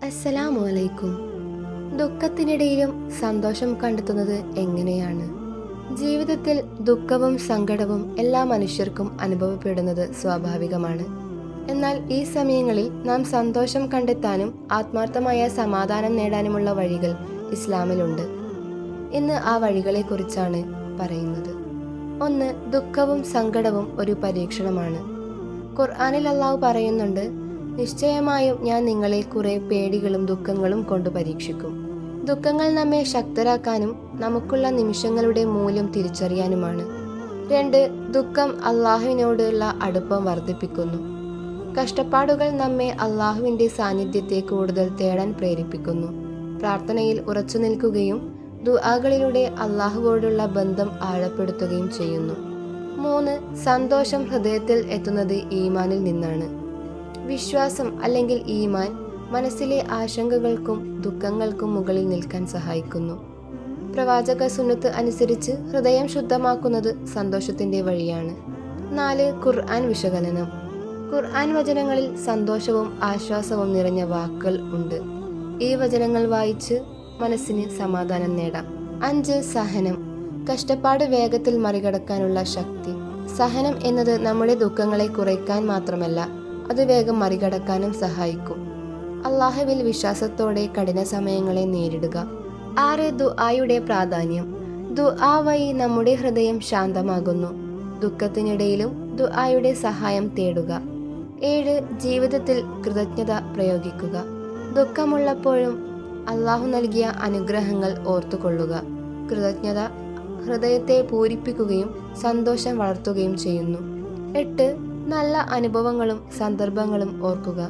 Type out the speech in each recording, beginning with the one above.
അസ്സലാമു അലൈക്കും. ദുഃഖത്തിനിടയിലും സന്തോഷം കണ്ടെത്തുന്നത് എങ്ങനെയാണ്? ജീവിതത്തിൽ ദുഃഖവും സങ്കടവും എല്ലാ മനുഷ്യർക്കും അനുഭവപ്പെടുന്നത് സ്വാഭാവികമാണ്. എന്നാൽ ഈ സമയങ്ങളിൽ നാം സന്തോഷം കണ്ടെത്താനും ആത്മാർത്ഥമായ സമാധാനം നേടാനുമുള്ള വഴികൾ ഇസ്ലാമിലുണ്ട്. ഇന്ന് ആ വഴികളെക്കുറിച്ചാണ് പറയുന്നത്. 1. ദുഃഖവും സങ്കടവും ഒരു പരീക്ഷണമാണ്. ഖുർആനിൽ അല്ലാഹു പറയുന്നുണ്ട്, നിശ്ചയമായും ഞാൻ നിങ്ങളെ കുറെ പേടികളും ദുഃഖങ്ങളും കൊണ്ട് പരീക്ഷിക്കും. ദുഃഖങ്ങൾ നമ്മെ ശക്തരാക്കാനും നമുക്കുള്ള നിമിഷങ്ങളുടെ മൂല്യം തിരിച്ചറിയാനുമാണ്. 2. ദുഃഖം അള്ളാഹുവിനോടുള്ള അടുപ്പം വർദ്ധിപ്പിക്കുന്നു. കഷ്ടപ്പാടുകൾ നമ്മെ അള്ളാഹുവിൻ്റെ സാന്നിധ്യത്തെ കൂടുതൽ തേടാൻ പ്രേരിപ്പിക്കുന്നു. പ്രാർത്ഥനയിൽ ഉറച്ചു നിൽക്കുകയും ദുആകളിലൂടെ അള്ളാഹുവോടുള്ള ബന്ധം ആഴപ്പെടുത്തുകയും ചെയ്യുന്നു. 3. സന്തോഷം ഹൃദയത്തിൽ എത്തുന്നത് ഈമാനിൽ നിന്നാണ്. വിശ്വാസം അല്ലെങ്കിൽ ഈമാൻ മനസ്സിലെ ആശങ്കകൾക്കും ദുഃഖങ്ങൾക്കും മുകളിൽ നിൽക്കാൻ സഹായിക്കുന്നു. പ്രവാചക സുന്നത്ത് അനുസരിച്ച് ഹൃദയം ശുദ്ധമാക്കുന്നത് സന്തോഷത്തിന്റെ വഴിയാണ്. 4. ഖുർആൻ വിശകലനം. ഖുർആൻ വചനങ്ങളിൽ സന്തോഷവും ആശ്വാസവും നിറഞ്ഞ വാക്കുകൾ ഉണ്ട്. ഈ വചനങ്ങൾ വായിച്ച് മനസ്സിന് സമാധാനം നേടാം. 5. സഹനം. കഷ്ടപ്പാട് വേഗത്തിൽ മറികടക്കാനുള്ള ശക്തി. സഹനം എന്നത് നമ്മുടെ ദുഃഖങ്ങളെ കുറയ്ക്കാൻ മാത്രമല്ല, അത് വേഗം മറികടക്കാനും സഹായിക്കും. അള്ളാഹുവിൽ വിശ്വാസത്തോടെ കഠിന സമയങ്ങളെ നേരിടുക. 6. ദുആയുടെ പ്രാധാന്യം. ദുആ വഴി നമ്മുടെ ഹൃദയം ശാന്തമാകുന്നു. ദുഃഖത്തിനിടയിലും ദുആയുടെ സഹായം തേടുക. 7. ജീവിതത്തിൽ കൃതജ്ഞത പ്രയോഗിക്കുക. ദുഃഖമുള്ളപ്പോഴും അള്ളാഹു നൽകിയ അനുഗ്രഹങ്ങൾ ഓർത്തുകൊള്ളുക. കൃതജ്ഞത ഹൃദയത്തെ പൂരിപ്പിക്കുകയും സന്തോഷം വളർത്തുകയും ചെയ്യുന്നു. 8. നല്ല അനുഭവങ്ങളും സന്ദർഭങ്ങളും ഓർക്കുക.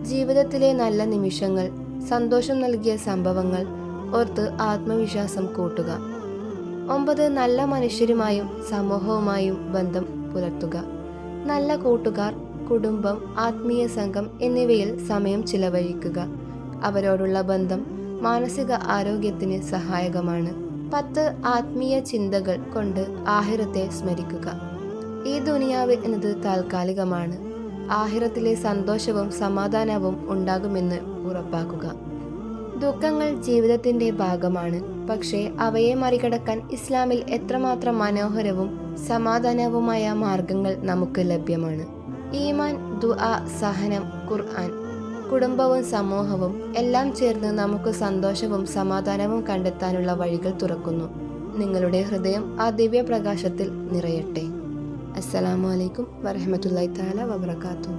ജീവിതത്തിലെ നല്ല നിമിഷങ്ങൾ, സന്തോഷം നൽകിയ സംഭവങ്ങൾ ഓർത്ത് ആത്മവിശ്വാസം കൂട്ടുക. 9. നല്ല മനുഷ്യരുമായും സമൂഹവുമായും ബന്ധം പുലർത്തുക. നല്ല കൂട്ടുകാർ, കുടുംബം, ആത്മീയ സംഘം എന്നിവയിൽ സമയം ചിലവഴിക്കുക. അവരോടുള്ള ബന്ധം മാനസിക ആരോഗ്യത്തിന് സഹായകമാണ്. 10. ആത്മീയ ചിന്തകൾ കൊണ്ട് ആഖിറത്തെ സ്മരിക്കുക. ഈ ദുനിയാവ് എന്നത് താൽക്കാലികമാണ്. ആഖിറത്തിലെ സന്തോഷവും സമാധാനവും ഉണ്ടാകുമെന്ന് ഉറപ്പാക്കുക. ദുഃഖങ്ങൾ ജീവിതത്തിന്റെ ഭാഗമാണ്. പക്ഷേ അവയെ മറികടക്കാൻ ഇസ്ലാമിൽ എത്രമാത്രം മനോഹരവും സമാധാനവുമായ മാർഗങ്ങൾ നമുക്ക് ലഭ്യമാണ്. ഈമാൻ, ദുആ, സഹനം, ഖുർആൻ, കുടുംബവും സമൂഹവും എല്ലാം ചേർന്ന് നമുക്ക് സന്തോഷവും സമാധാനവും കണ്ടെത്താനുള്ള വഴികൾ തുറക്കുന്നു. നിങ്ങളുടെ ഹൃദയം ആ ദിവ്യ പ്രകാശത്തിൽ നിറയട്ടെ. അസ്സലാമു അലൈക്കും വറഹ്മത്തുള്ളാഹി തആല വബറകാതുഹു.